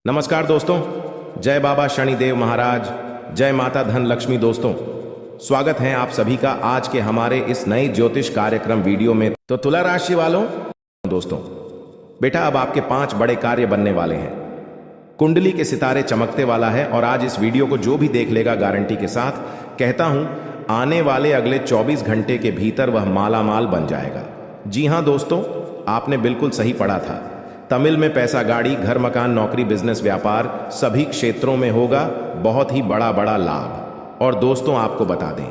नमस्कार दोस्तों, जय बाबा शनिदेव महाराज, जय माता धन लक्ष्मी। दोस्तों, स्वागत है आप सभी का आज के हमारे इस नए ज्योतिष कार्यक्रम वीडियो में। तो तुला राशि वालों, दोस्तों बेटा अब आपके 5 बड़े कार्य बनने वाले हैं। कुंडली के सितारे चमकते वाला है और आज इस वीडियो को जो भी देख लेगा गारंटी के साथ कहता हूं आने वाले अगले 24 घंटे के भीतर वह माला माल बन जाएगा। जी हां दोस्तों, आपने बिल्कुल सही पढ़ा था। तमिल में पैसा, गाड़ी, घर, मकान, नौकरी, बिजनेस, व्यापार सभी क्षेत्रों में होगा बहुत ही बड़ा बड़ा लाभ। और दोस्तों आपको बता दें,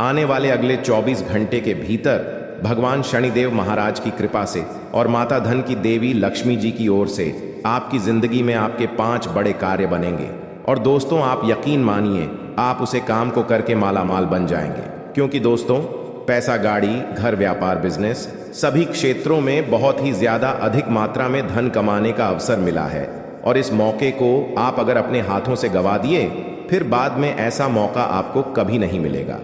आने वाले अगले 24 घंटे के भीतर भगवान शनिदेव महाराज की कृपा से और माता धन की देवी लक्ष्मी जी की ओर से आपकी जिंदगी में आपके 5 बड़े कार्य बनेंगे। और दोस्तों आप यकीन मानिए, आप उसे काम को करके माला माल बन जाएंगे। क्योंकि दोस्तों पैसा, गाड़ी, घर, व्यापार, बिजनेस सभी क्षेत्रों में बहुत ही ज्यादा अधिक मात्रा में धन कमाने का अवसर मिला है। और इस मौके को आप अगर अपने हाथों से गवा दिए फिर बाद में ऐसा मौका आपको कभी नहीं मिलेगा।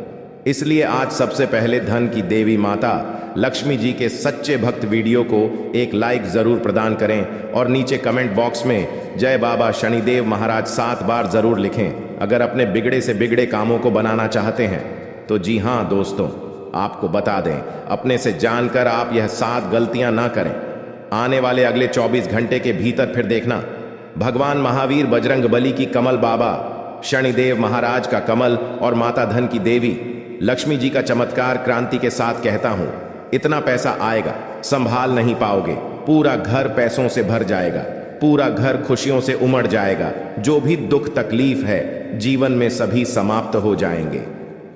इसलिए आज सबसे पहले धन की देवी माता लक्ष्मी जी के सच्चे भक्त वीडियो को एक लाइक जरूर प्रदान करें और नीचे कमेंट बॉक्स में जय बाबा शनिदेव महाराज 7 बार जरूर लिखें अगर अपने बिगड़े से बिगड़े कामों को बनाना चाहते हैं तो। जी हां दोस्तों, आपको बता दें, अपने से जानकर आप यह 7 गलतियां ना करें। आने वाले अगले 24 घंटे के भीतर फिर देखना भगवान महावीर बजरंगबली की कमल, बाबा शनिदेव महाराज का कमल और माता धन की देवी लक्ष्मी जी का चमत्कार क्रांति के साथ कहता हूं इतना पैसा आएगा संभाल नहीं पाओगे। पूरा घर पैसों से भर जाएगा, पूरा घर खुशियों से उमड़ जाएगा। जो भी दुख तकलीफ है जीवन में सभी समाप्त हो जाएंगे।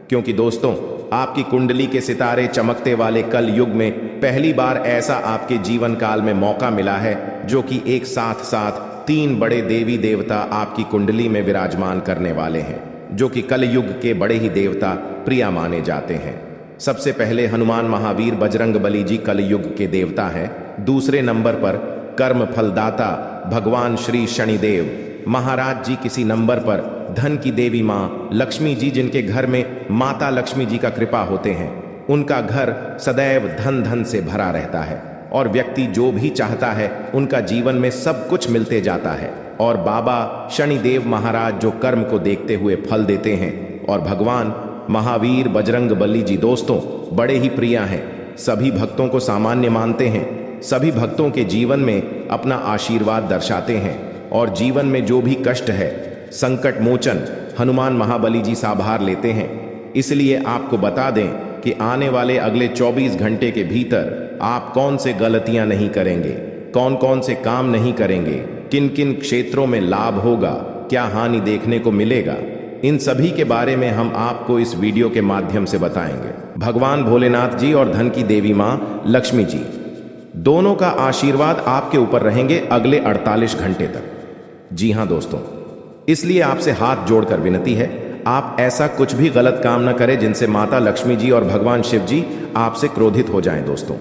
क्योंकि दोस्तों आपकी कुंडली के सितारे चमकते वाले कल युग में पहली बार ऐसा आपके जीवन काल में मौका मिला है जो कि एक साथ साथ 3 बड़े देवी देवता आपकी कुंडली में विराजमान करने वाले हैं, जो कि कल युग के बड़े ही देवता प्रिय माने जाते हैं। सबसे पहले हनुमान महावीर बजरंगबली जी कल युग के देवता हैं। दूसरे नंबर पर कर्म फलदाता भगवान श्री शनिदेव महाराज जी। किसी नंबर पर धन की देवी माँ लक्ष्मी जी, जिनके घर में माता लक्ष्मी जी का कृपा होते हैं। उनका घर सदैव धन धन से भरा रहता है और व्यक्ति जो भी चाहता है उनका जीवन में सब कुछ मिलते जाता है। और बाबा शनिदेव महाराज जो कर्म को देखते हुए फल देते हैं। और भगवान महावीर बजरंगबली जी दोस्तों बड़े ही प्रिय हैं, सभी भक्तों को सामान्य मानते हैं, सभी भक्तों के जीवन में अपना आशीर्वाद दर्शाते हैं। और जीवन में जो भी कष्ट है संकट मोचन हनुमान महाबली जी साभार लेते हैं। इसलिए आपको बता दें कि आने वाले अगले 24 घंटे के भीतर आप कौन से गलतियां नहीं करेंगे, कौन कौन से काम नहीं करेंगे, किन किन क्षेत्रों में लाभ होगा, क्या हानि देखने को मिलेगा, इन सभी के बारे में हम आपको इस वीडियो के माध्यम से बताएंगे। भगवान भोलेनाथ जी और धन की देवी मां लक्ष्मी जी दोनों का आशीर्वाद आपके ऊपर रहेंगे अगले 48 घंटे तक। जी हां दोस्तों, इसलिए आपसे हाथ जोड़कर विनती है, आप ऐसा कुछ भी गलत काम न करें जिनसे माता लक्ष्मी जी और भगवान शिव जी आपसे क्रोधित हो जाएं। दोस्तों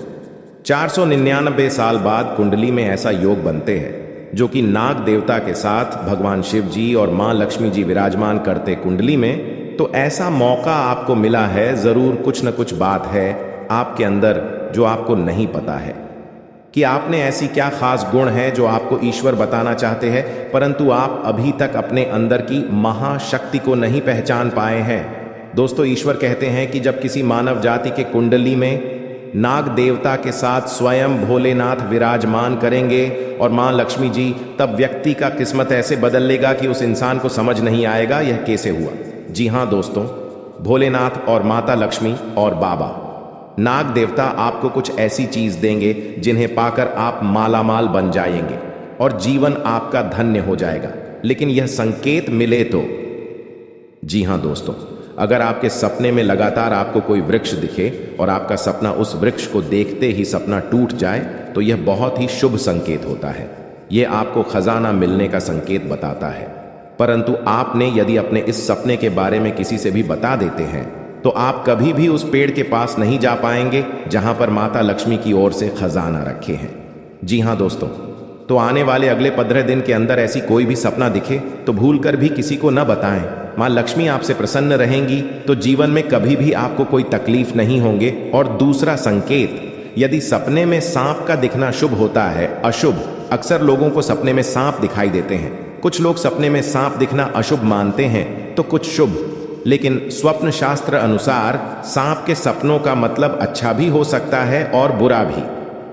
499 साल बाद कुंडली में ऐसा योग बनते हैं जो कि नाग देवता के साथ भगवान शिव जी और मां लक्ष्मी जी विराजमान करते कुंडली में। तो ऐसा मौका आपको मिला है, जरूर कुछ न कुछ बात है आपके अंदर जो आपको नहीं पता है कि आपने ऐसी क्या खास गुण है जो आपको ईश्वर बताना चाहते हैं, परंतु आप अभी तक अपने अंदर की महाशक्ति को नहीं पहचान पाए हैं। दोस्तों ईश्वर कहते हैं कि जब किसी मानव जाति के कुंडली में नाग देवता के साथ स्वयं भोलेनाथ विराजमान करेंगे और मां लक्ष्मी जी, तब व्यक्ति का किस्मत ऐसे बदल लेगा कि उस इंसान को समझ नहीं आएगा यह कैसे हुआ। जी हां दोस्तों, भोलेनाथ और माता लक्ष्मी और बाबा नाग देवता आपको कुछ ऐसी चीज देंगे जिन्हें पाकर आप मालामाल बन जाएंगे और जीवन आपका धन्य हो जाएगा। लेकिन यह संकेत मिले तो। जी हां दोस्तों, अगर आपके सपने में लगातार आपको कोई वृक्ष दिखे और आपका सपना उस वृक्ष को देखते ही सपना टूट जाए तो यह बहुत ही शुभ संकेत होता है। यह आपको खजाना मिलने का संकेत बताता है। परंतु आपने यदि अपने इस सपने के बारे में किसी से भी बता देते हैं तो आप कभी भी उस पेड़ के पास नहीं जा पाएंगे जहां पर माता लक्ष्मी की ओर से खजाना रखे हैं। जी हां दोस्तों, तो आने वाले अगले 15 दिन के अंदर ऐसी कोई भी सपना दिखे तो भूलकर भी किसी को न बताएं। मां लक्ष्मी आपसे प्रसन्न रहेंगी तो जीवन में कभी भी आपको कोई तकलीफ नहीं होंगे। और दूसरा संकेत, यदि सपने में सांप का दिखना शुभ होता है, अशुभ अक्सर लोगों को सपने में सांप दिखाई देते हैं, कुछ लोग सपने में सांप दिखना अशुभ मानते हैं तो कुछ शुभ, लेकिन स्वप्न शास्त्र अनुसार सांप के सपनों का मतलब अच्छा भी हो सकता है और बुरा भी।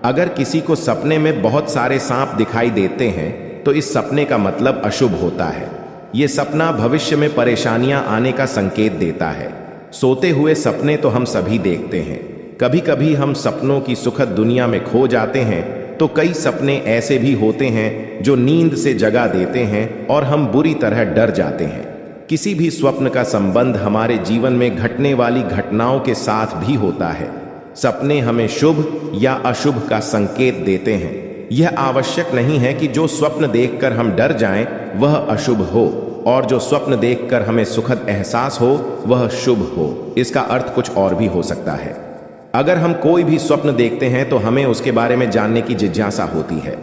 अगर किसी को सपने में बहुत सारे सांप दिखाई देते हैं तो इस सपने का मतलब अशुभ होता है। ये सपना भविष्य में परेशानियां आने का संकेत देता है। सोते हुए सपने तो हम सभी देखते हैं। कभी कभी हम सपनों की सुखद दुनिया में खो जाते हैं तो कई सपने ऐसे भी होते हैं जो नींद से जगा देते हैं और हम बुरी तरह डर जाते हैं। किसी भी स्वप्न का संबंध हमारे जीवन में घटने वाली घटनाओं के साथ भी होता है। सपने हमें शुभ या अशुभ का संकेत देते हैं। यह आवश्यक नहीं है कि जो स्वप्न देखकर हम डर जाएं वह अशुभ हो और जो स्वप्न देखकर हमें सुखद एहसास हो वह शुभ हो। इसका अर्थ कुछ और भी हो सकता है। अगर हम कोई भी स्वप्न देखते हैं तो हमें उसके बारे में जानने की जिज्ञासा होती है।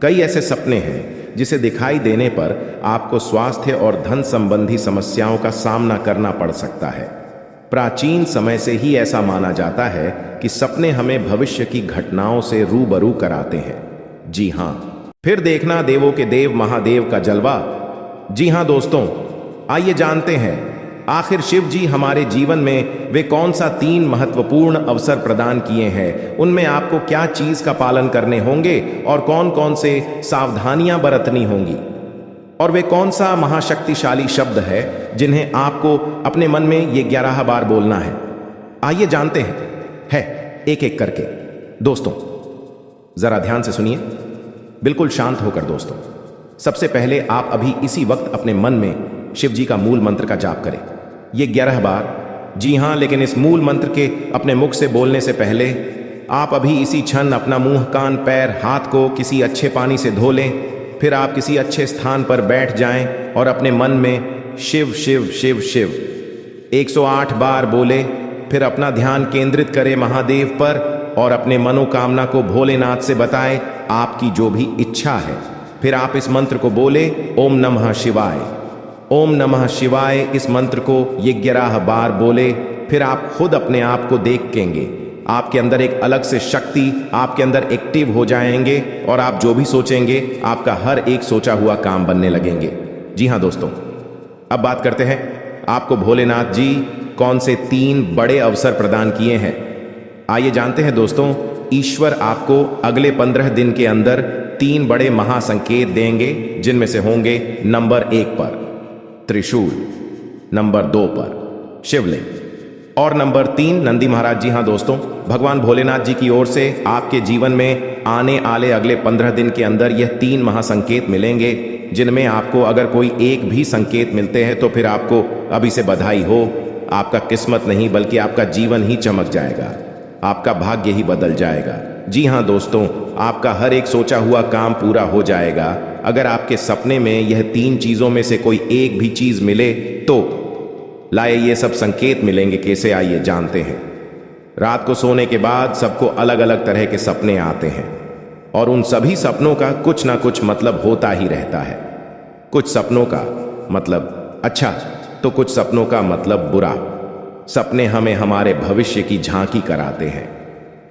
कई ऐसे सपने हैं जिसे दिखाई देने पर आपको स्वास्थ्य और धन संबंधी समस्याओं का सामना करना पड़ सकता है। प्राचीन समय से ही ऐसा माना जाता है कि सपने हमें भविष्य की घटनाओं से रूबरू कराते हैं। जी हाँ, फिर देखना देवों के देव महादेव का जलवा। जी हाँ दोस्तों, आइए जानते हैं आखिर शिव जी हमारे जीवन में वे कौन सा 3 महत्वपूर्ण अवसर प्रदान किए हैं, उनमें आपको क्या चीज का पालन करने होंगे और कौन कौन से सावधानियां बरतनी होंगी, और वे कौन सा महाशक्तिशाली शब्द है जिन्हें आपको अपने मन में ये 11 बार बोलना है। आइए जानते हैं एक एक करके। दोस्तों जरा ध्यान से सुनिए, बिल्कुल शांत होकर दोस्तों। सबसे पहले आप अभी इसी वक्त अपने मन में शिव जी का मूल मंत्र का जाप करें, ये 11 बार। जी हाँ, लेकिन इस मूल मंत्र के अपने मुख से बोलने से पहले आप अभी इसी क्षण अपना मुंह, कान, पैर, हाथ को किसी अच्छे पानी से धो लें। फिर आप किसी अच्छे स्थान पर बैठ जाएं और अपने मन में शिव शिव शिव शिव 108 बार बोले। फिर अपना ध्यान केंद्रित करें महादेव पर और अपने मनोकामना को भोलेनाथ से बताएं, आपकी जो भी इच्छा है। फिर आप इस मंत्र को बोले, ओम नमः शिवाय, ओम नमः शिवाय। इस मंत्र को ये 11 बार बोले। फिर आप खुद अपने आप को देखेंगे, आपके अंदर एक अलग से शक्ति आपके अंदर एक्टिव हो जाएंगे और आप जो भी सोचेंगे आपका हर एक सोचा हुआ काम बनने लगेंगे। जी हाँ दोस्तों, अब बात करते हैं आपको भोलेनाथ जी कौन से 3 बड़े अवसर प्रदान किए हैं। आइए जानते हैं दोस्तों। ईश्वर आपको अगले 15 दिन के अंदर 3 बड़े महासंकेत देंगे, जिनमें से होंगे नंबर 1 पर त्रिशूल, नंबर 2 पर शिवलिंग और नंबर 3 नंदी महाराज। जी हाँ दोस्तों, भगवान भोलेनाथ जी की ओर से आपके जीवन में आने वाले अगले 15 दिन के अंदर यह 3 महासंकेत मिलेंगे, जिनमें आपको अगर कोई एक भी संकेत मिलते हैं तो फिर आपको अभी से बधाई हो। आपका किस्मत नहीं बल्कि आपका जीवन ही चमक जाएगा, आपका भाग्य ही बदल जाएगा। जी हाँ दोस्तों, आपका हर एक सोचा हुआ काम पूरा हो जाएगा। अगर आपके सपने में यह 3 चीजों में से कोई एक भी चीज मिले तो लाए ये सब संकेत मिलेंगे। कैसे, आइए जानते हैं। रात को सोने के बाद सबको अलग अलग तरह के सपने आते हैं और उन सभी सपनों का कुछ ना कुछ मतलब होता ही रहता है। कुछ सपनों का मतलब अच्छा तो कुछ सपनों का मतलब बुरा। सपने हमें हमारे भविष्य की झांकी कराते हैं।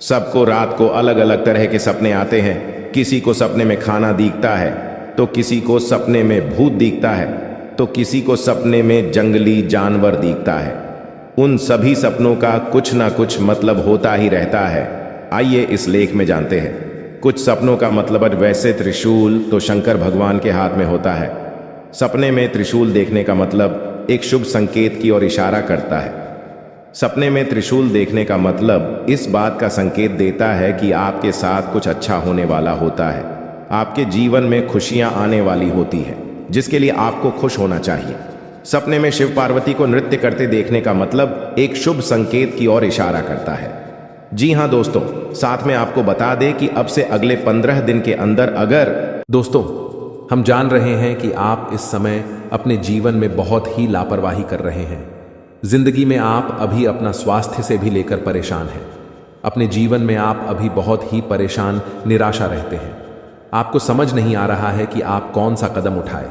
सबको रात को अलग अलग तरह के सपने आते हैं। किसी को सपने में खाना दिखता है तो किसी को सपने में भूत दिखता है तो किसी को सपने में जंगली जानवर दिखता है। उन सभी सपनों का कुछ ना कुछ मतलब होता ही रहता है। आइए इस लेख में जानते हैं। कुछ सपनों का मतलब वैसे त्रिशूल तो शंकर भगवान के हाथ में होता है। सपने में त्रिशूल देखने का मतलब एक शुभ संकेत की ओर इशारा करता है। सपने में त्रिशूल देखने का मतलब इस बात का संकेत देता है कि आपके साथ कुछ अच्छा होने वाला होता है। आपके जीवन में खुशियां आने वाली होती है, जिसके लिए आपको खुश होना चाहिए। सपने में शिव पार्वती को नृत्य करते देखने का मतलब एक शुभ संकेत की ओर इशारा करता है। जी हाँ दोस्तों, साथ में आपको बता दें कि अब से अगले 15 दिन के अंदर अगर दोस्तों हम जान रहे हैं कि आप इस समय अपने जीवन में बहुत ही लापरवाही कर रहे हैं। जिंदगी में आप अभी अपना स्वास्थ्य से भी लेकर परेशान हैं। अपने जीवन में आप अभी बहुत ही परेशान, निराशा रहते हैं। आपको समझ नहीं आ रहा है कि आप कौन सा कदम उठाए।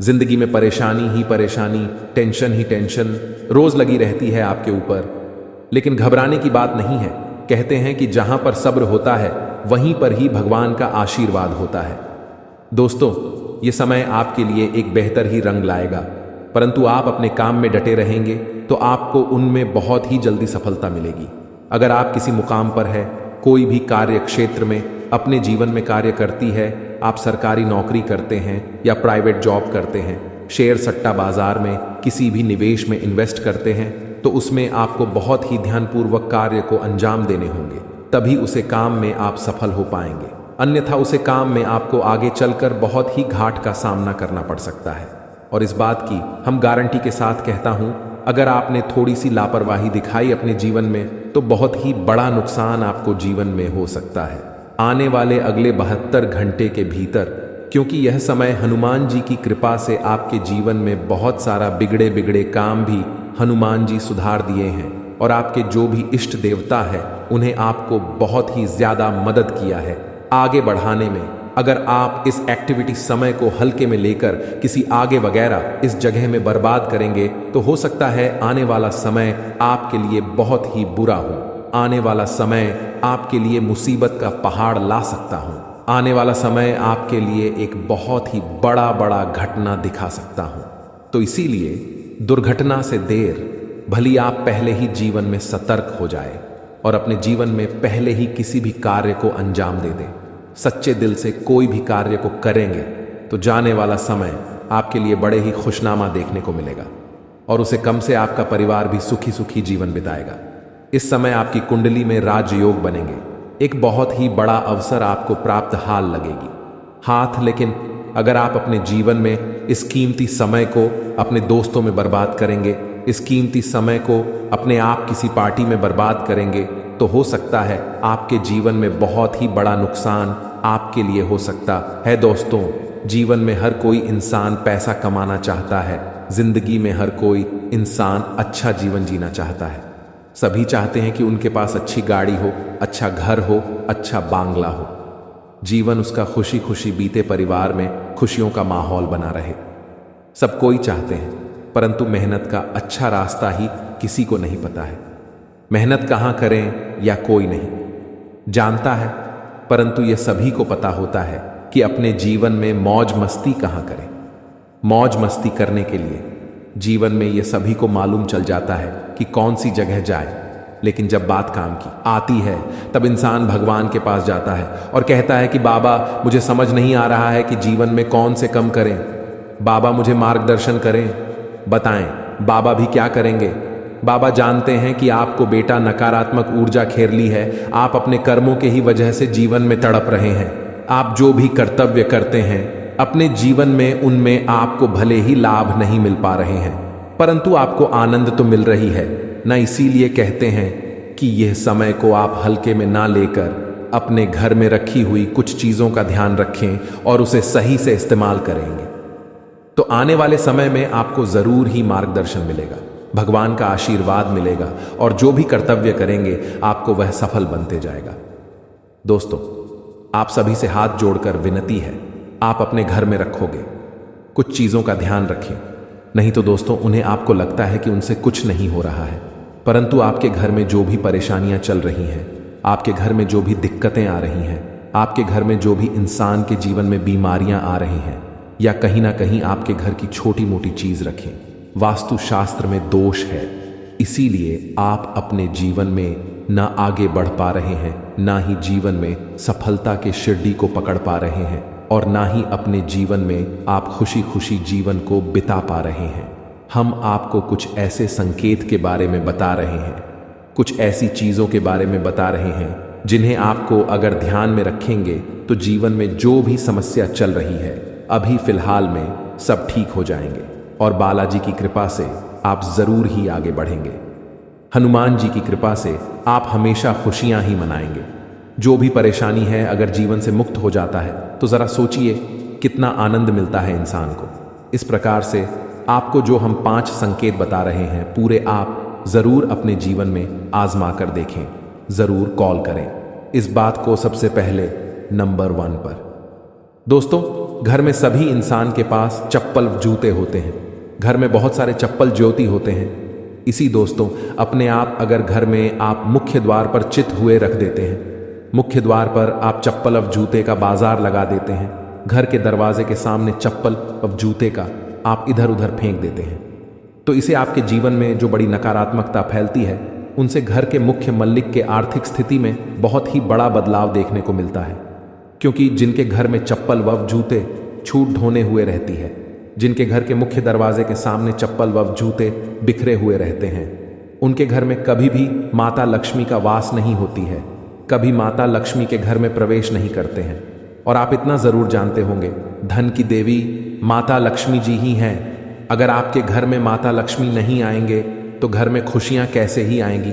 जिंदगी में परेशानी ही परेशानी, टेंशन ही टेंशन रोज लगी रहती है आपके ऊपर। लेकिन घबराने की बात नहीं है। कहते हैं कि जहां पर सब्र होता है वहीं पर ही भगवान का आशीर्वाद होता है। दोस्तों, ये समय आपके लिए एक बेहतर ही रंग लाएगा, परंतु आप अपने काम में डटे रहेंगे तो आपको उनमें बहुत ही जल्दी सफलता मिलेगी। अगर आप किसी मुकाम पर है, कोई भी कार्य क्षेत्र में अपने जीवन में कार्य करती है, आप सरकारी नौकरी करते हैं या प्राइवेट जॉब करते हैं, शेयर सट्टा बाजार में किसी भी निवेश में इन्वेस्ट करते हैं, तो उसमें आपको बहुत ही ध्यानपूर्वक कार्य को अंजाम देने होंगे, तभी उसे काम में आप सफल हो पाएंगे। अन्यथा उसे काम में आपको आगे चलकर बहुत ही घाट का सामना करना पड़ सकता है। और इस बात की हम गारंटी के साथ कहता हूं, अगर आपने थोड़ी सी लापरवाही दिखाई अपने जीवन में तो बहुत ही बड़ा नुकसान आपको जीवन में हो सकता है आने वाले अगले 72 घंटे के भीतर, क्योंकि यह समय हनुमान जी की कृपा से आपके जीवन में बहुत सारा बिगड़े बिगड़े काम भी हनुमान जी सुधार दिए हैं और आपके जो भी इष्ट देवता है उन्हें आपको बहुत ही ज्यादा मदद किया है आगे बढ़ाने में। अगर आप इस एक्टिविटी समय को हल्के में लेकर किसी आगे वगैरह इस जगह में बर्बाद करेंगे तो हो सकता है आने वाला समय आपके लिए बहुत ही बुरा हो। आने वाला समय आपके लिए मुसीबत का पहाड़ ला सकता हूं। आने वाला समय आपके लिए एक बहुत ही बड़ा घटना दिखा सकता हूं। तो इसीलिए दुर्घटना से देर भली आप पहले ही जीवन में सतर्क हो जाए और अपने जीवन में पहले ही किसी भी कार्य को अंजाम दे दें। सच्चे दिल से कोई भी कार्य को करेंगे तो जाने वाला समय आपके लिए बड़े ही खुशनामा देखने को मिलेगा और उसे कम से आपका परिवार भी सुखी सुखी जीवन बिताएगा। इस समय आपकी कुंडली में राजयोग बनेंगे, एक बहुत ही बड़ा अवसर आपको प्राप्त हाल लगेगी हाथ। लेकिन अगर आप अपने जीवन में इस कीमती समय को अपने दोस्तों में बर्बाद करेंगे, इस कीमती समय को अपने आप किसी पार्टी में बर्बाद करेंगे, तो हो सकता है आपके जीवन में बहुत ही बड़ा नुकसान आपके लिए हो सकता है। दोस्तों, जीवन में हर कोई इंसान पैसा कमाना चाहता है, जिंदगी में हर कोई इंसान अच्छा जीवन जीना चाहता है। सभी चाहते हैं कि उनके पास अच्छी गाड़ी हो, अच्छा घर हो, अच्छा बांग्ला हो, जीवन उसका खुशी खुशी बीते, परिवार में खुशियों का माहौल बना रहे। सब कोई चाहते हैं, परंतु मेहनत का अच्छा रास्ता ही किसी को नहीं पता है। मेहनत कहाँ करें या कोई नहीं जानता है, परंतु यह सभी को पता होता है कि अपने जीवन में मौज मस्ती कहाँ करें। मौज मस्ती करने के लिए जीवन में यह सभी को मालूम चल जाता है कि कौन सी जगह जाए, लेकिन जब बात काम की आती है तब इंसान भगवान के पास जाता है और कहता है कि बाबा, मुझे समझ नहीं आ रहा है कि जीवन में कौन से कम करें। बाबा मुझे मार्गदर्शन करें, बताएं बाबा भी क्या करेंगे। बाबा जानते हैं कि आपको बेटा नकारात्मक ऊर्जा घेर ली है, आप अपने कर्मों के ही वजह से जीवन में तड़प रहे हैं। आप जो भी कर्तव्य करते हैं अपने जीवन में, उनमें आपको भले ही लाभ नहीं मिल पा रहे हैं, परंतु आपको आनंद तो मिल रही है ना। इसीलिए कहते हैं कि यह समय को आप हल्के में ना लेकर अपने घर में रखी हुई कुछ चीजों का ध्यान रखें और उसे सही से इस्तेमाल करेंगे तो आने वाले समय में आपको जरूर ही मार्गदर्शन मिलेगा, भगवान का आशीर्वाद मिलेगा और जो भी कर्तव्य करेंगे आपको वह सफल बनते जाएगा। दोस्तों, आप सभी से हाथ जोड़कर विनती है, आप अपने घर में रखोगे कुछ चीजों का ध्यान रखें, नहीं तो दोस्तों उन्हें आपको लगता है कि उनसे कुछ नहीं हो रहा है, परंतु आपके घर में जो भी परेशानियां चल रही हैं, आपके घर में जो भी दिक्कतें आ रही हैं, आपके घर में जो भी इंसान के जीवन में बीमारियां आ रही हैं, या कहीं ना कहीं आपके घर की छोटी मोटी चीज रखें, वास्तु शास्त्र में दोष है, इसीलिए आप अपने जीवन में ना आगे बढ़ पा रहे हैं, ना ही जीवन में सफलता के शिरडी को पकड़ पा रहे हैं और ना ही अपने जीवन में आप खुशी खुशी जीवन को बिता पा रहे हैं। हम आपको कुछ ऐसे संकेत के बारे में बता रहे हैं, कुछ ऐसी चीजों के बारे में बता रहे हैं जिन्हें आपको अगर ध्यान में रखेंगे तो जीवन में जो भी समस्या चल रही है अभी फिलहाल में सब ठीक हो जाएंगे और बालाजी की कृपा से आप जरूर ही आगे बढ़ेंगे। हनुमान जी की कृपा से आप हमेशा खुशियां ही मनाएंगे। जो भी परेशानी है अगर जीवन से मुक्त हो जाता है तो जरा सोचिए कितना आनंद मिलता है इंसान को। इस प्रकार से आपको जो हम 5 संकेत बता रहे हैं पूरे आप जरूर अपने जीवन में आजमा कर देखें, जरूर कॉल करें इस बात को सबसे पहले नंबर 1 पर। दोस्तों, घर में सभी इंसान के पास चप्पल जूते होते हैं, घर में बहुत सारे चप्पल ज्योति होते हैं। इसी दोस्तों अपने आप अगर घर में आप मुख्य द्वार पर चित हुए रख देते हैं, मुख्य द्वार पर आप चप्पल और जूते का बाजार लगा देते हैं, घर के दरवाजे के सामने चप्पल व जूते का आप इधर उधर फेंक देते हैं, तो इसे आपके जीवन में जो बड़ी नकारात्मकता फैलती है उनसे घर के मुख्य मालिक के आर्थिक स्थिति में बहुत ही बड़ा बदलाव देखने को मिलता है। क्योंकि जिनके घर में चप्पल व जूते छूट ढोने हुए रहती है, जिनके घर के मुख्य दरवाजे के सामने चप्पल व जूते बिखरे हुए रहते हैं, उनके घर में कभी भी माता लक्ष्मी का वास नहीं होती है, कभी माता लक्ष्मी के घर में प्रवेश नहीं करते हैं। और आप इतना जरूर जानते होंगे, धन की देवी माता लक्ष्मी जी ही हैं। अगर आपके घर में माता लक्ष्मी नहीं आएंगे तो घर में खुशियां कैसे ही आएंगी।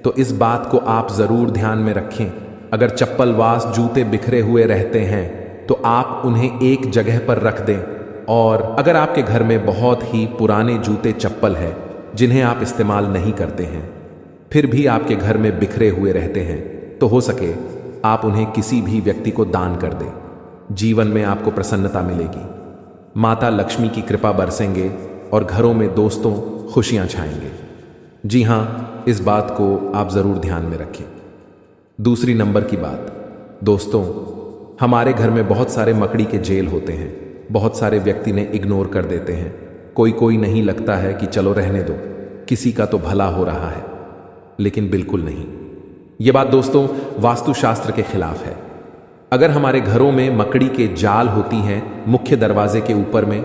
तो इस बात को आप जरूर ध्यान में रखें। अगर चप्पल वास जूते बिखरे हुए रहते हैं तो आप उन्हें एक जगह पर रख दें। और अगर आपके घर में बहुत ही पुराने जूते चप्पल है जिन्हें आप इस्तेमाल नहीं करते हैं, फिर भी आपके घर में बिखरे हुए रहते हैं, तो हो सके आप उन्हें किसी भी व्यक्ति को दान कर दें। जीवन में आपको प्रसन्नता मिलेगी, माता लक्ष्मी की कृपा बरसेंगे और घरों में दोस्तों खुशियां छाएंगे। जी हाँ, इस बात को आप जरूर ध्यान में रखें। दूसरी नंबर की बात, दोस्तों, हमारे घर में बहुत सारे मकड़ी के जेल होते हैं। बहुत सारे व्यक्ति ने इग्नोर कर देते हैं। कोई नहीं, लगता है कि चलो रहने दो, किसी का तो भला हो रहा है, लेकिन बिल्कुल नहीं। ये बात दोस्तों वास्तुशास्त्र के खिलाफ है। अगर हमारे घरों में मकड़ी के जाल होती हैं मुख्य दरवाजे के ऊपर में,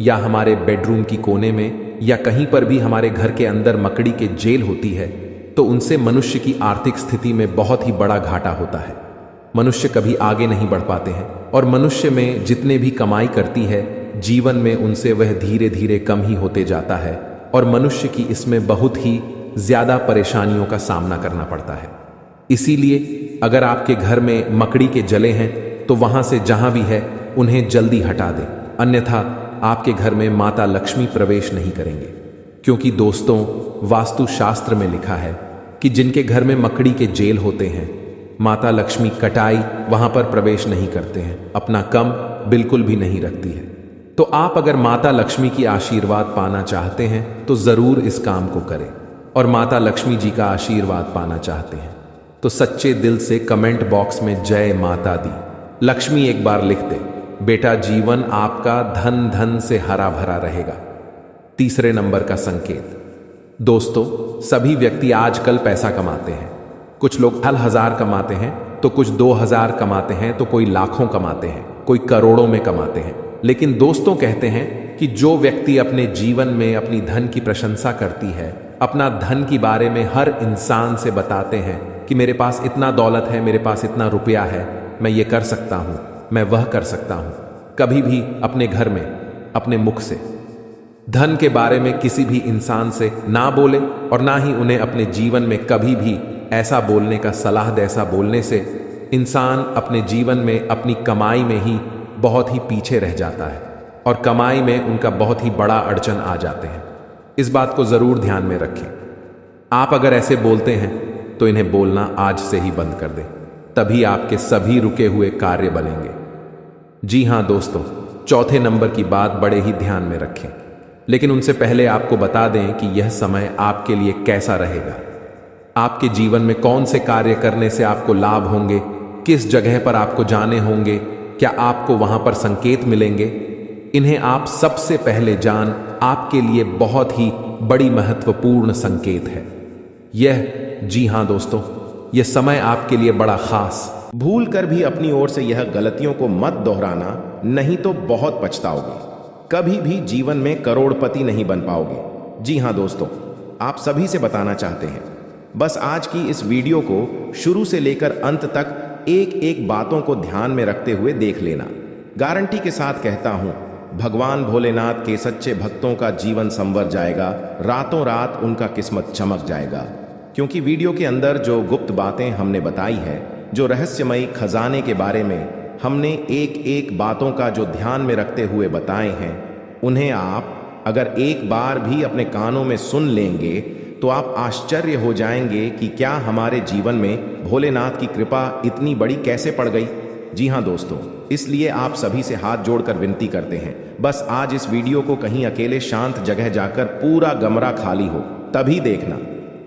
या हमारे बेडरूम की कोने में, या कहीं पर भी हमारे घर के अंदर मकड़ी के जेल होती है, तो उनसे मनुष्य की आर्थिक स्थिति में बहुत ही बड़ा घाटा होता है। मनुष्य कभी आगे नहीं बढ़ पाते हैं और मनुष्य में जितने भी कमाई करती है जीवन में उनसे वह धीरे धीरे कम ही होते जाता है और मनुष्य की इसमें बहुत ही ज्यादा परेशानियों का सामना करना पड़ता है। इसीलिए अगर आपके घर में मकड़ी के जले हैं तो वहां से जहां भी है उन्हें जल्दी हटा दें, अन्यथा आपके घर में माता लक्ष्मी प्रवेश नहीं करेंगे। क्योंकि दोस्तों वास्तुशास्त्र में लिखा है कि जिनके घर में मकड़ी के जेल होते हैं, माता लक्ष्मी कटाई वहां पर प्रवेश नहीं करते हैं, अपना कम बिल्कुल भी नहीं रखती है। तो आप अगर माता लक्ष्मी की आशीर्वाद पाना चाहते हैं तो जरूर इस काम को करें। और माता लक्ष्मी जी का आशीर्वाद पाना चाहते हैं तो सच्चे दिल से कमेंट बॉक्स में जय माता दी लक्ष्मी एक बार लिख दे। बेटा, जीवन आपका धन धन से हरा भरा रहेगा। तीसरे नंबर का संकेत, दोस्तों, सभी व्यक्ति आजकल पैसा कमाते हैं। कुछ लोग 1000 कमाते हैं तो कुछ 2000 कमाते हैं तो कोई लाखों कमाते हैं, कोई करोड़ों में कमाते हैं। लेकिन दोस्तों कहते हैं कि जो व्यक्ति अपने जीवन में अपनी धन की प्रशंसा करती है, अपना धन के बारे में हर इंसान से बताते हैं कि मेरे पास इतना दौलत है, मेरे पास इतना रुपया है, मैं ये कर सकता हूं, मैं वह कर सकता हूं, कभी भी अपने घर में अपने मुख से धन के बारे में किसी भी इंसान से ना बोले और ना ही उन्हें अपने जीवन में कभी भी ऐसा बोलने का सलाह दे। ऐसा बोलने से इंसान अपने जीवन में अपनी कमाई में ही बहुत ही पीछे रह जाता है और कमाई में उनका बहुत ही बड़ा अड़चन आ जाते हैं। इस बात को जरूर ध्यान में रखें। आप अगर ऐसे बोलते हैं तो इन्हें बोलना आज से ही बंद कर दें, तभी आपके सभी रुके हुए कार्य बनेंगे। जी हां दोस्तों, चौथे नंबर की बात बड़े ही ध्यान में रखें, लेकिन उनसे पहले आपको बता दें कि यह समय आपके लिए कैसा रहेगा। आपके जीवन में कौन से कार्य करने से आपको लाभ होंगे, किस जगह पर आपको जाने होंगे, क्या आपको वहां पर संकेत मिलेंगे, इन्हें आप सबसे पहले जान आपके लिए बहुत ही बड़ी महत्वपूर्ण संकेत है यह। जी हां दोस्तों, यह समय आपके लिए बड़ा खास। भूल कर भी अपनी ओर से यह गलतियों को मत दोहराना, नहीं तो बहुत पछताओगे। कभी भी जीवन में करोड़पति नहीं बन पाओगे। जी हां दोस्तों, आप सभी से बताना चाहते हैं, बस आज की इस वीडियो को शुरू से लेकर अंत तक एक एक बातों को ध्यान में रखते हुए देख लेना। गारंटी के साथ कहता हूं, भगवान भोलेनाथ के सच्चे भक्तों का जीवन संवर जाएगा, रातों रात उनका किस्मत चमक जाएगा। क्योंकि वीडियो के अंदर जो गुप्त बातें हमने बताई है, जो रहस्यमयी खजाने के बारे में हमने एक एक बातों का जो ध्यान में रखते हुए बताए हैं, उन्हें आप अगर एक बार भी अपने कानों में सुन लेंगे तो आप आश्चर्य हो जाएंगे कि क्या हमारे जीवन में भोलेनाथ की कृपा इतनी बड़ी कैसे पड़ गई। जी हां दोस्तों, इसलिए आप सभी से हाथ जोड़कर विनती करते हैं, बस आज इस वीडियो को कहीं अकेले शांत जगह जाकर पूरा कमरा खाली हो तभी देखना।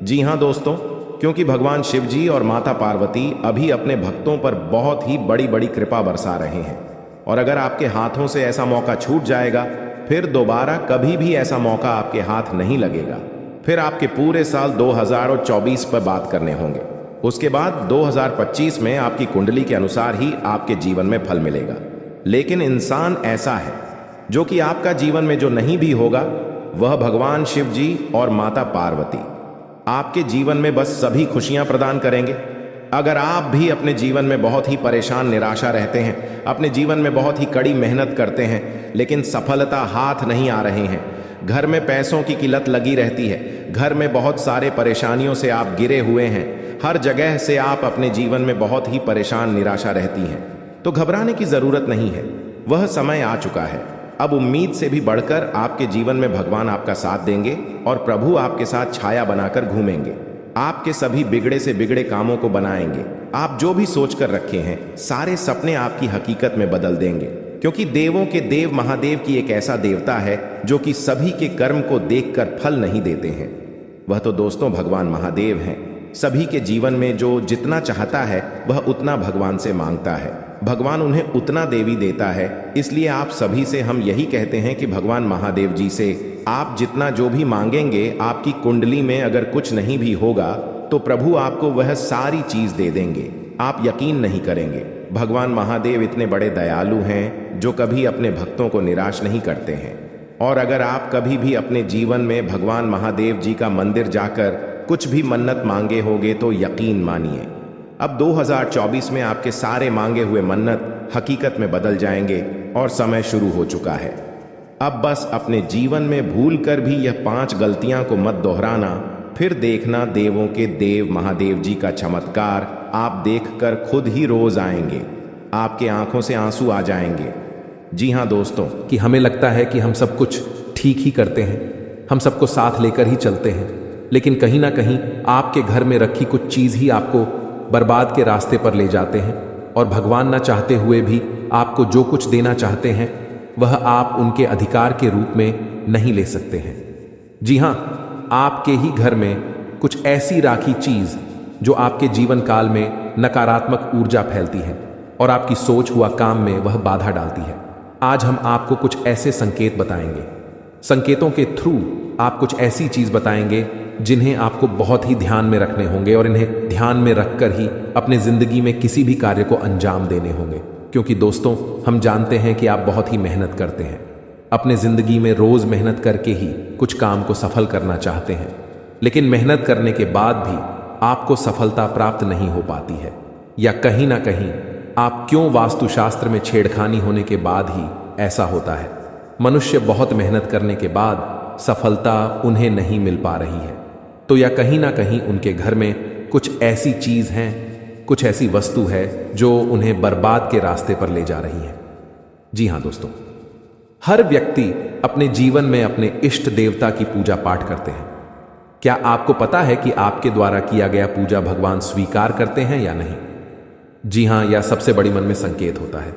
जी हां दोस्तों, क्योंकि भगवान शिव जी और माता पार्वती अभी अपने भक्तों पर बहुत ही बड़ी बड़ी कृपा बरसा रहे हैं। और अगर आपके हाथों से ऐसा मौका छूट जाएगा, फिर दोबारा कभी भी ऐसा मौका आपके हाथ नहीं लगेगा। फिर आपके पूरे साल 2024 पर बात करने होंगे। उसके बाद 2025 में आपकी कुंडली के अनुसार ही आपके जीवन में फल मिलेगा। लेकिन इंसान ऐसा है जो कि आपका जीवन में जो नहीं भी होगा, वह भगवान शिव जी और माता पार्वती आपके जीवन में बस सभी खुशियां प्रदान करेंगे। अगर आप भी अपने जीवन में बहुत ही परेशान निराशा रहते हैं, अपने जीवन में बहुत ही कड़ी मेहनत करते हैं लेकिन सफलता हाथ नहीं आ रहे हैं, घर में पैसों की किल्लत लगी रहती है, घर में बहुत सारे परेशानियों से आप गिरे हुए हैं, हर जगह से आप अपने जीवन में बहुत ही परेशान निराशा रहती हैं, तो घबराने की जरूरत नहीं है। वह समय आ चुका है। अब उम्मीद से भी बढ़कर आपके जीवन में भगवान आपका साथ देंगे और प्रभु आपके साथ छाया बनाकर घूमेंगे। आपके सभी बिगड़े से बिगड़े कामों को बनाएंगे। आप जो भी सोच कर रखे हैं, सारे सपने आपकी हकीकत में बदल देंगे, क्योंकि देवों के देव महादेव की एक ऐसा देवता है जो कि सभी के कर्म को देखकर फल नहीं देते हैं। वह तो दोस्तों भगवान महादेव हैं। सभी के जीवन में जो जितना चाहता है वह उतना भगवान से मांगता है, भगवान उन्हें उतना देवी देता है। इसलिए आप सभी से हम यही कहते हैं कि भगवान महादेव जी से आप जितना जो भी मांगेंगे, आपकी कुंडली में अगर कुछ नहीं भी होगा तो प्रभु आपको वह सारी चीज दे देंगे। आप यकीन नहीं करेंगे, भगवान महादेव इतने बड़े दयालु हैं जो कभी अपने भक्तों को निराश नहीं करते हैं। और अगर आप कभी भी अपने जीवन में भगवान महादेव जी का मंदिर जाकर कुछ भी मन्नत मांगे होगे तो यकीन मानिए, अब 2024 में आपके सारे मांगे हुए मन्नत हकीकत में बदल जाएंगे और समय शुरू हो चुका है। अब बस अपने जीवन में भूल कर भी यह 5 गलतियां को मत दोहराना, फिर देखना देवों के देव महादेव जी का चमत्कार आप देखकर खुद ही रोज आएंगे, आपके आंखों से आंसू आ जाएंगे। जी हाँ दोस्तों, कि हमें लगता है कि हम सब कुछ ठीक ही करते हैं, हम सबको साथ लेकर ही चलते हैं, लेकिन कहीं ना कहीं आपके घर में रखी कुछ चीज ही आपको बर्बाद के रास्ते पर ले जाते हैं। और भगवान ना चाहते हुए भी आपको जो कुछ देना चाहते हैं वह आप उनके अधिकार के रूप में नहीं ले सकते हैं। जी हाँ, आपके ही घर में कुछ ऐसी राखी चीज जो आपके जीवन काल में नकारात्मक ऊर्जा फैलती है और आपकी सोच हुआ काम में वह बाधा डालती है। आज हम आपको कुछ ऐसे संकेत बताएंगे। संकेतों के थ्रू आप कुछ ऐसी चीज बताएंगे जिन्हें आपको बहुत ही ध्यान में रखने होंगे और इन्हें ध्यान में रखकर ही अपने जिंदगी में किसी भी कार्य को अंजाम देने होंगे। क्योंकि दोस्तों, हम जानते हैं कि आप बहुत ही मेहनत करते हैं, अपने जिंदगी में रोज मेहनत करके ही कुछ काम को सफल करना चाहते हैं, लेकिन मेहनत करने के बाद भी आपको सफलता प्राप्त नहीं हो पाती है, या कहीं ना कहीं आप क्यों वास्तुशास्त्र में छेड़खानी होने के बाद ही ऐसा होता है। मनुष्य बहुत मेहनत करने के बाद सफलता उन्हें नहीं मिल पा रही है, तो या कहीं ना कहीं उनके घर में कुछ ऐसी चीज है, कुछ ऐसी वस्तु है जो उन्हें बर्बाद के रास्ते पर ले जा रही है। जी हाँ दोस्तों, हर व्यक्ति अपने जीवन में अपने इष्ट देवता की पूजा पाठ करते हैं। क्या आपको पता है कि आपके द्वारा किया गया पूजा भगवान स्वीकार करते हैं या नहीं? जी हाँ, यह सबसे बड़ी मन में संकेत होता है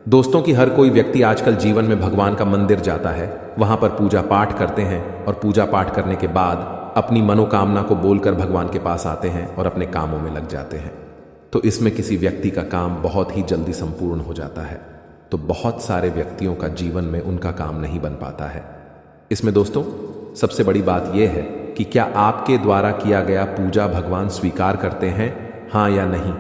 दोस्तों कि हर कोई व्यक्ति आजकल जीवन में भगवान का मंदिर जाता है, वहां पर पूजा पाठ करते हैं और पूजा पाठ करने के बाद अपनी मनोकामना को बोलकर भगवान के पास आते हैं और अपने कामों में लग जाते हैं। तो इसमें किसी व्यक्ति का काम बहुत ही जल्दी संपूर्ण हो जाता है, तो बहुत सारे व्यक्तियों का जीवन में उनका काम नहीं बन पाता है। इसमें दोस्तों सबसे बड़ी बात यह है कि क्या आपके द्वारा किया गया पूजा भगवान स्वीकार करते हैं, हाँ या नहीं।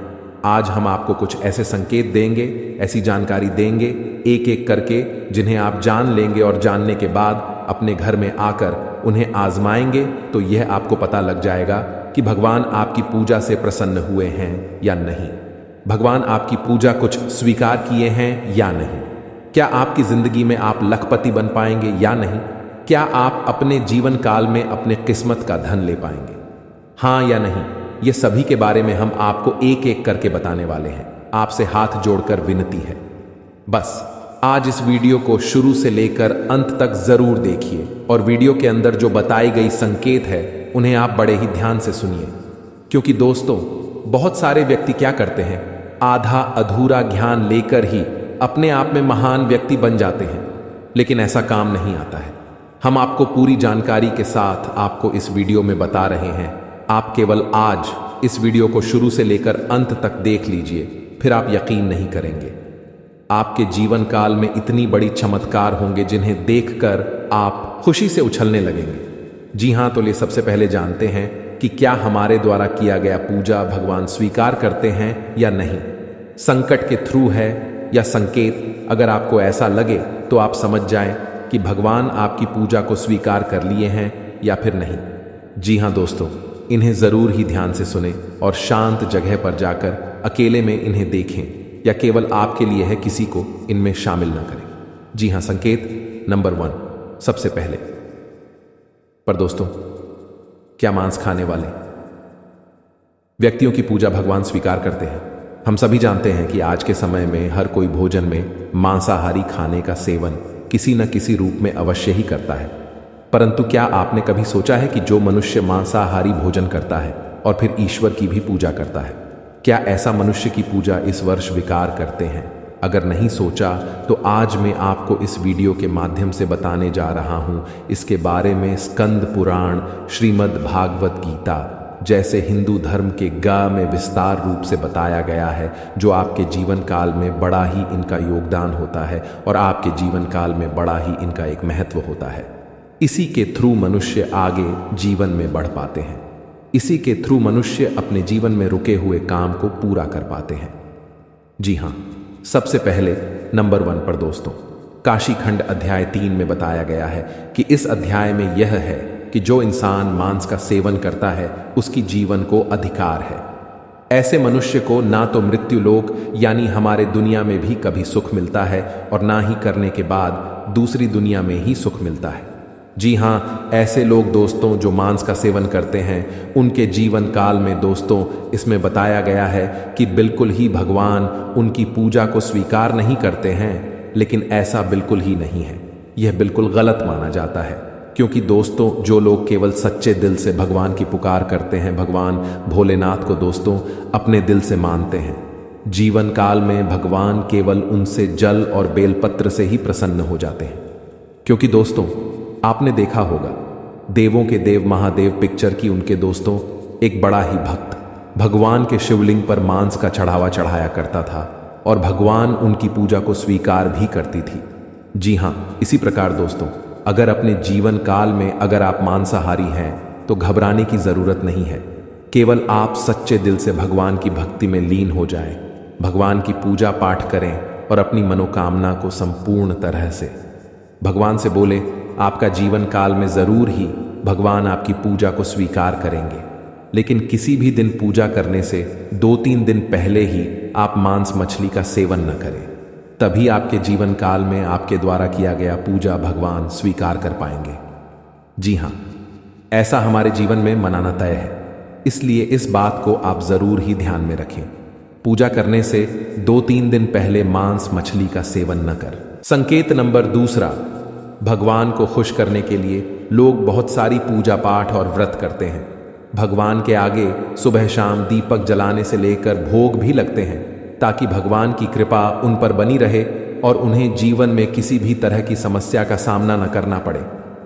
आज हम आपको कुछ ऐसे संकेत देंगे, ऐसी जानकारी देंगे एक एक करके, जिन्हें आप जान लेंगे और जानने के बाद अपने घर में आकर उन्हें आजमाएंगे तो यह आपको पता लग जाएगा कि भगवान आपकी पूजा से प्रसन्न हुए हैं या नहीं, भगवान आपकी पूजा कुछ स्वीकार किए हैं या नहीं। क्या आपकी जिंदगी में आप लखपति बन पाएंगे या नहीं? क्या आप अपने जीवन काल में अपने किस्मत का धन ले पाएंगे, हाँ या नहीं? ये सभी के बारे में हम आपको एक एक करके बताने वाले हैं। आपसे हाथ जोड़कर विनती है, बस आज इस वीडियो को शुरू से लेकर अंत तक जरूर देखिए और वीडियो के अंदर जो बताई गई संकेत है उन्हें आप बड़े ही ध्यान से सुनिए। क्योंकि दोस्तों बहुत सारे व्यक्ति क्या करते हैं, आधा अधूरा ज्ञान लेकर ही अपने आप में महान व्यक्ति बन जाते हैं, लेकिन ऐसा काम नहीं आता है। हम आपको पूरी जानकारी के साथ आपको इस वीडियो में बता रहे हैं। आप केवल आज इस वीडियो को शुरू से लेकर अंत तक देख लीजिए, फिर आप यकीन नहीं करेंगे। आपके जीवन काल में इतनी बड़ी चमत्कार होंगे जिन्हें देखकर आप खुशी से उछलने लगेंगे। जी हाँ, तो ले सबसे पहले जानते हैं कि क्या हमारे द्वारा किया गया पूजा भगवान स्वीकार करते हैं या नहीं। संकट के थ्रू है या संकेत, अगर आपको ऐसा लगे तो आप समझ जाएं कि भगवान आपकी पूजा को स्वीकार कर लिए हैं या फिर नहीं। जी हाँ दोस्तों, इन्हें जरूर ही ध्यान से सुने और शांत जगह पर जाकर अकेले में इन्हें देखें, या केवल आपके लिए है, किसी को इनमें शामिल ना करें। जी हाँ, संकेत नंबर 1 सबसे पहले। पर दोस्तों, क्या मांस खाने वाले व्यक्तियों की पूजा भगवान स्वीकार करते हैं? हम सभी जानते हैं कि आज के समय में हर कोई भोजन में मांसाहारी खाने का सेवन किसी न किसी रूप में अवश्य ही करता है। परंतु क्या आपने कभी सोचा है कि जो मनुष्य मांसाहारी भोजन करता है और फिर ईश्वर की भी पूजा करता है, क्या ऐसा मनुष्य की पूजा इस वर्ष विकार करते हैं? अगर नहीं सोचा तो आज मैं आपको इस वीडियो के माध्यम से बताने जा रहा हूं इसके बारे में। स्कंद पुराण, श्रीमद् भागवत गीता जैसे हिंदू धर्म के गा में विस्तार रूप से बताया गया है, जो आपके जीवन काल में बड़ा ही इनका योगदान होता है और आपके जीवन काल में बड़ा ही इनका एक महत्व होता है। इसी के थ्रू मनुष्य आगे जीवन में बढ़ पाते हैं। इसी के थ्रू मनुष्य अपने जीवन में रुके हुए काम को पूरा कर पाते हैं। जी हाँ, सबसे पहले नंबर 1 पर दोस्तों, काशी खंड अध्याय 3 में बताया गया है कि इस अध्याय में यह है कि जो इंसान मांस का सेवन करता है उसकी जीवन को अधिकार है। ऐसे मनुष्य को ना तो मृत्यु लोक यानी हमारे दुनिया में भी कभी सुख मिलता है और ना ही करने के बाद दूसरी दुनिया में ही सुख मिलता है। जी हाँ, ऐसे लोग दोस्तों जो मांस का सेवन करते हैं, उनके जीवन काल में दोस्तों इसमें बताया गया है कि बिल्कुल ही भगवान उनकी पूजा को स्वीकार नहीं करते हैं। लेकिन ऐसा बिल्कुल ही नहीं है, यह बिल्कुल गलत माना जाता है। क्योंकि दोस्तों जो लोग केवल सच्चे दिल से भगवान की पुकार करते हैं, भगवान भोलेनाथ को दोस्तों अपने दिल से मानते हैं, जीवन काल में भगवान केवल उनसे जल और बेलपत्र से ही प्रसन्न हो जाते हैं। क्योंकि दोस्तों आपने देखा होगा, देवों के देव महादेव पिक्चर की उनके दोस्तों एक बड़ा ही भक्त भगवान के शिवलिंग पर मांस का चढ़ावा चढ़ाया करता था और भगवान उनकी पूजा को स्वीकार भी करती थी। जी हाँ, इसी प्रकार दोस्तों अगर अपने जीवन काल में अगर आप मांसाहारी हैं तो घबराने की जरूरत नहीं है। केवल आप सच्चे दिल से भगवान की भक्ति में लीन हो जाएं, भगवान की पूजा पाठ करें और अपनी मनोकामना को संपूर्ण तरह से भगवान से बोले, आपका जीवन काल में जरूर ही भगवान आपकी पूजा को स्वीकार करेंगे। लेकिन किसी भी दिन पूजा करने से 2-3 दिन पहले ही आप मांस मछली का सेवन न करें, तभी आपके जीवन काल में आपके द्वारा किया गया पूजा भगवान स्वीकार कर पाएंगे। जी हाँ, ऐसा हमारे जीवन में मनाना तय है, इसलिए इस बात को आप जरूर ही ध्यान में रखें। पूजा करने से 2-3 दिन पहले मांस मछली का सेवन न कर। संकेत नंबर 2, भगवान को खुश करने के लिए लोग बहुत सारी पूजा पाठ और व्रत करते हैं। भगवान के आगे सुबह शाम दीपक जलाने से लेकर भोग भी लगते हैं ताकि भगवान की कृपा उन पर बनी रहे और उन्हें जीवन में किसी भी तरह की समस्या का सामना न करना पड़े।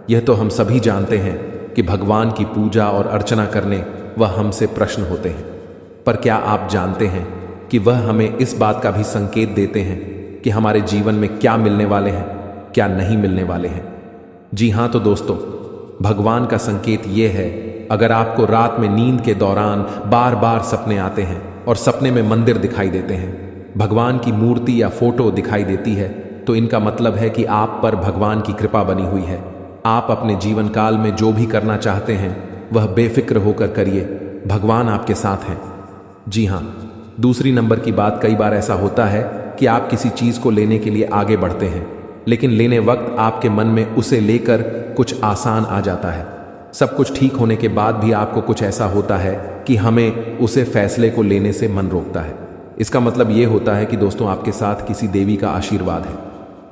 यह तो हम सभी जानते हैं कि भगवान की पूजा और अर्चना करने वह हमसे प्रश्न होते हैं, पर क्या आप जानते हैं कि वह हमें इस बात का भी संकेत देते हैं कि हमारे जीवन में क्या मिलने वाले हैं, क्या नहीं मिलने वाले हैं। जी हाँ, तो दोस्तों भगवान का संकेत यह है, अगर आपको रात में नींद के दौरान बार बार सपने आते हैं और सपने में मंदिर दिखाई देते हैं, भगवान की मूर्ति या फोटो दिखाई देती है, तो इनका मतलब है कि आप पर भगवान की कृपा बनी हुई है। आप अपने जीवन काल में जो भी करना चाहते हैं वह बेफिक्र होकर करिए, भगवान आपके साथ हैं। जी हाँ, दूसरी नंबर की बात, कई बार ऐसा होता है कि आप किसी चीज को लेने के लिए आगे बढ़ते हैं, लेकिन लेने वक्त आपके मन में उसे लेकर कुछ आसान आ जाता है। सब कुछ ठीक होने के बाद भी आपको कुछ ऐसा होता है कि हमें उसे फैसले को लेने से मन रोकता है। इसका मतलब ये होता है कि दोस्तों आपके साथ किसी देवी का आशीर्वाद है।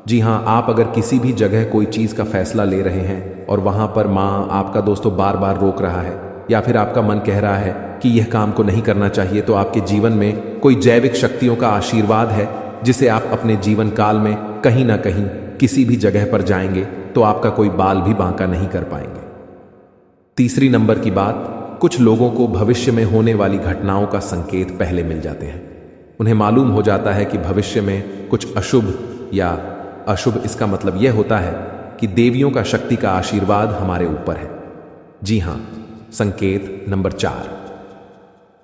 जी हाँ, आप अगर किसी भी जगह कोई चीज़ का फैसला ले रहे हैं और वहाँ पर माँ आपका दोस्तों बार बार रोक रहा है, या फिर आपका मन कह रहा है कि यह काम को नहीं करना चाहिए, तो आपके जीवन में कोई जैविक शक्तियों का आशीर्वाद है जिसे आप अपने जीवन काल में कहीं ना कहीं किसी भी जगह पर जाएंगे तो आपका कोई बाल भी बांका नहीं कर पाएंगे। तीसरी नंबर की बात, कुछ लोगों को भविष्य में होने वाली घटनाओं का संकेत पहले मिल जाते हैं। उन्हें मालूम हो जाता है कि भविष्य में कुछ अशुभ या अशुभ, इसका मतलब यह होता है कि देवियों का शक्ति का आशीर्वाद हमारे ऊपर है। जी हां, संकेत नंबर 4,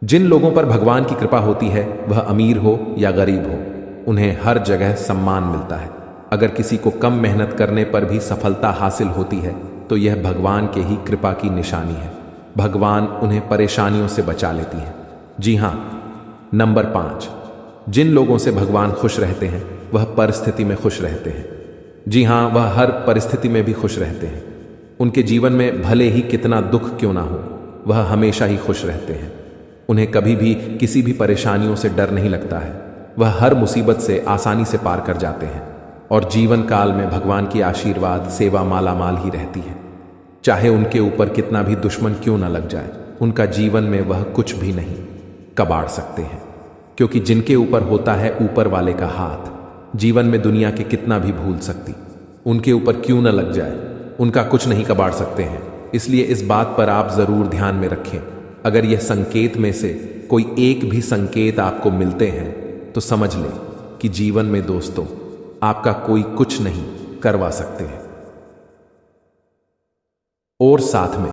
जिन लोगों पर भगवान की कृपा होती है, वह अमीर हो या गरीब हो, उन्हें हर जगह सम्मान मिलता है। अगर किसी को कम मेहनत करने पर भी सफलता हासिल होती है तो यह भगवान के ही कृपा की निशानी है। भगवान उन्हें परेशानियों से बचा लेती है। जी हां, नंबर 5, जिन लोगों से भगवान खुश रहते हैं वह परिस्थिति में खुश रहते हैं। जी हां, वह हर परिस्थिति में भी खुश रहते हैं। उनके जीवन में भले ही कितना दुख क्यों ना हो, वह हमेशा ही खुश रहते हैं। उन्हें कभी भी किसी भी परेशानियों से डर नहीं लगता है। वह हर मुसीबत से आसानी से पार कर जाते हैं और जीवन काल में भगवान की आशीर्वाद सेवा मालामाल ही रहती है। चाहे उनके ऊपर कितना भी दुश्मन क्यों ना लग जाए, उनका जीवन में वह कुछ भी नहीं कबाड़ सकते हैं, क्योंकि जिनके ऊपर होता है ऊपर वाले का हाथ, जीवन में दुनिया के कितना भी भूल सकती, उनके ऊपर क्यों ना लग जाए, उनका कुछ नहीं कबाड़ सकते हैं। इसलिए इस बात पर आप जरूर ध्यान में रखें। अगर यह संकेत में से कोई एक भी संकेत आपको मिलते हैं तो समझ लें कि जीवन में दोस्तों आपका कोई कुछ नहीं करवा सकते हैं। और साथ में